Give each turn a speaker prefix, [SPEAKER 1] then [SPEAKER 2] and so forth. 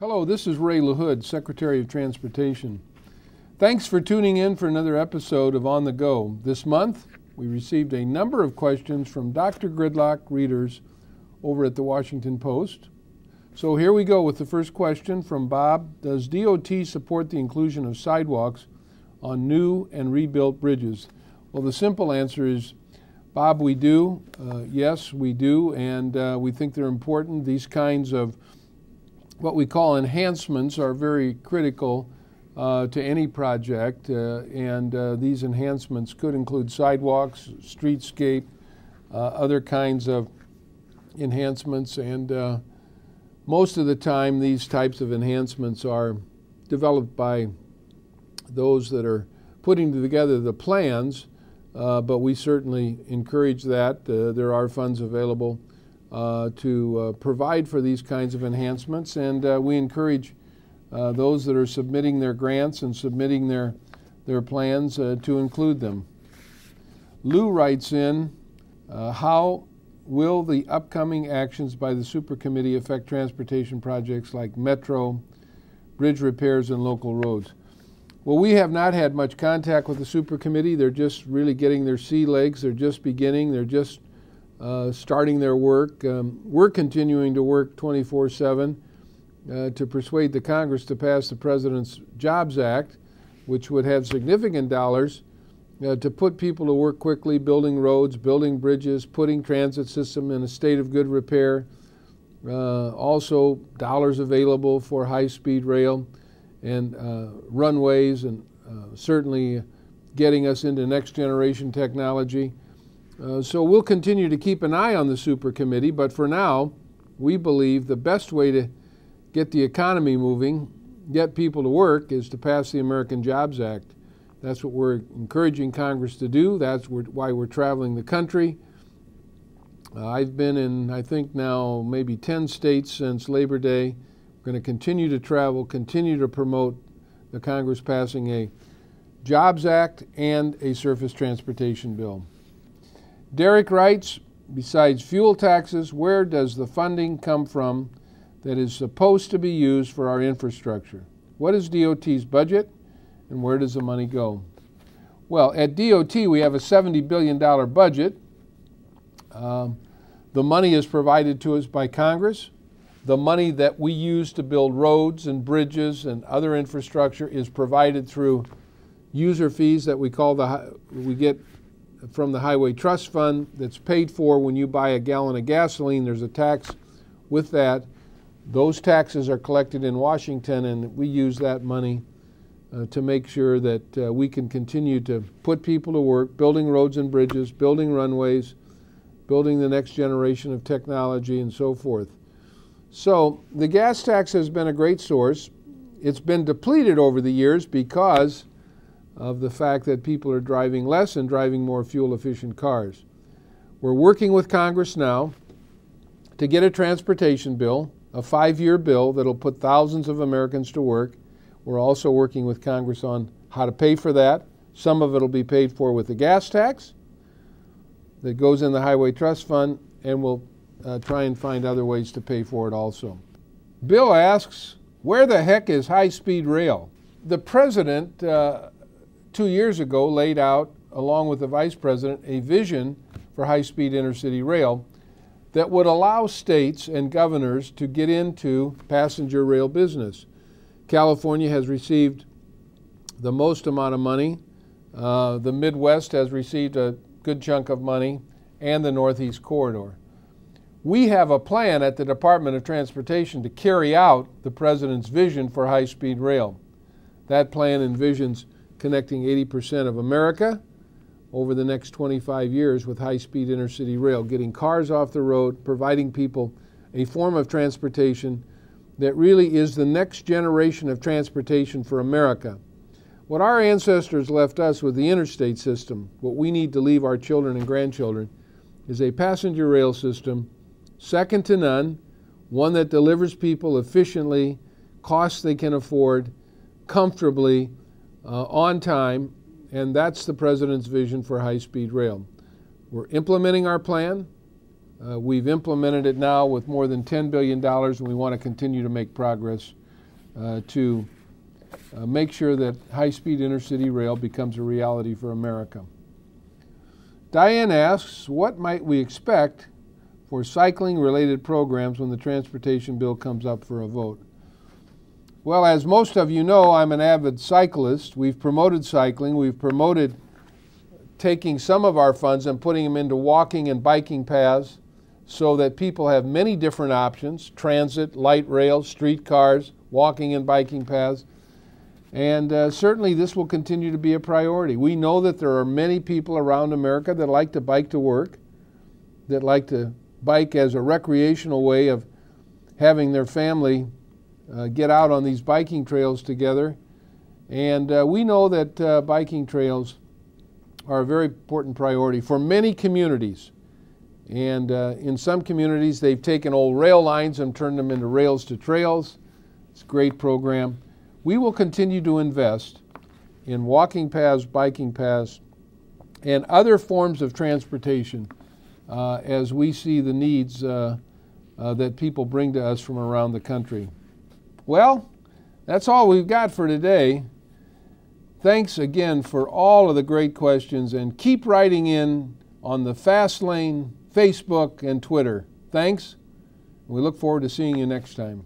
[SPEAKER 1] Hello, this is Ray LaHood, Secretary of Transportation. Thanks for tuning in for another episode of On the Go. This month, we received a number of questions from Dr. Gridlock readers over at the Washington Post. So here we go with the first question from Bob. Does DOT support the inclusion of sidewalks on new and rebuilt bridges? Well, the simple answer is, Bob, we do. Yes, we do, and we think they're important. These kinds of what we call enhancements are very critical to any project, and these enhancements could include sidewalks, streetscape, other kinds of enhancements, and most of the time these types of enhancements are developed by those that are putting together the plans, but we certainly encourage that. There are funds available to provide for these kinds of enhancements, and we encourage those that are submitting their grants and submitting their plans to include them. Lou writes in, how will the upcoming actions by the Super Committee affect transportation projects like metro, bridge repairs, and local roads? Well, we have not had much contact with the Super Committee. They're just really getting their sea legs. They're just beginning. They're just starting their work. We're continuing to work 24/7 to persuade the Congress to pass the President's Jobs Act, which would have significant dollars to put people to work quickly, building roads, building bridges, putting transit system in a state of good repair. Also, dollars available for high-speed rail and runways, and certainly getting us into next-generation technology. So we'll continue to keep an eye on the Super Committee, but for now, we believe the best way to get the economy moving, get people to work, is to pass the American Jobs Act. That's what we're encouraging Congress to do. That's why we're traveling the country. I've been in, I think now, maybe 10 states since Labor Day. We're going to continue to travel, continue to promote the Congress passing a Jobs Act and a surface transportation bill. Derek writes, besides fuel taxes, where does the funding come from that is supposed to be used for our infrastructure? What is DOT's budget, and where does the money go? Well, at DOT we have a $70 billion budget. The money is provided to us by Congress. The money that we use to build roads and bridges and other infrastructure is provided through user fees that we get from the Highway Trust Fund that's paid for when you buy a gallon of gasoline. There's a tax with that. Those taxes are collected in Washington, and we use that money to make sure that we can continue to put people to work, building roads and bridges, building runways, building the next generation of technology, and so forth. So the gas tax has been a great source. It's been depleted over the years because of the fact that people are driving less and driving more fuel-efficient cars. We're working with Congress now to get a transportation bill, a 5-year bill that'll put thousands of Americans to work. We're also working with Congress on how to pay for that. Some of it will be paid for with the gas tax that goes in the Highway Trust Fund, and we'll try and find other ways to pay for it also. Bill asks, where the heck is high-speed rail? The President 2 years ago laid out, along with the Vice President, a vision for high-speed intercity rail that would allow states and governors to get into passenger rail business. California has received the most amount of money. The Midwest has received a good chunk of money, and the Northeast Corridor. We have a plan at the Department of Transportation to carry out the President's vision for high-speed rail. That plan envisions connecting 80% of America over the next 25 years with high-speed intercity rail, getting cars off the road, providing people a form of transportation that really is the next generation of transportation for America. What our ancestors left us with the interstate system, what we need to leave our children and grandchildren, is a passenger rail system second to none, one that delivers people efficiently, costs they can afford, comfortably, on time, and that's the President's vision for high-speed rail. We're implementing our plan. We've implemented it now with more than $10 billion, and we want to continue to make progress to make sure that high-speed intercity rail becomes a reality for America. Diane asks, what might we expect for cycling-related programs when the transportation bill comes up for a vote? Well, as most of you know, I'm an avid cyclist. We've promoted cycling. We've promoted taking some of our funds and putting them into walking and biking paths so that people have many different options: transit, light rail, streetcars, walking and biking paths. And certainly this will continue to be a priority. We know that there are many people around America that like to bike to work, that like to bike as a recreational way of having their family get out on these biking trails together. And we know that biking trails are a very important priority for many communities. And in some communities, they've taken old rail lines and turned them into rails to trails. It's a great program. We will continue to invest in walking paths, biking paths, and other forms of transportation as we see the needs that people bring to us from around the country. Well, that's all we've got for today. Thanks again for all of the great questions, and keep writing in on the Fast Lane Facebook and Twitter. Thanks. We look forward to seeing you next time.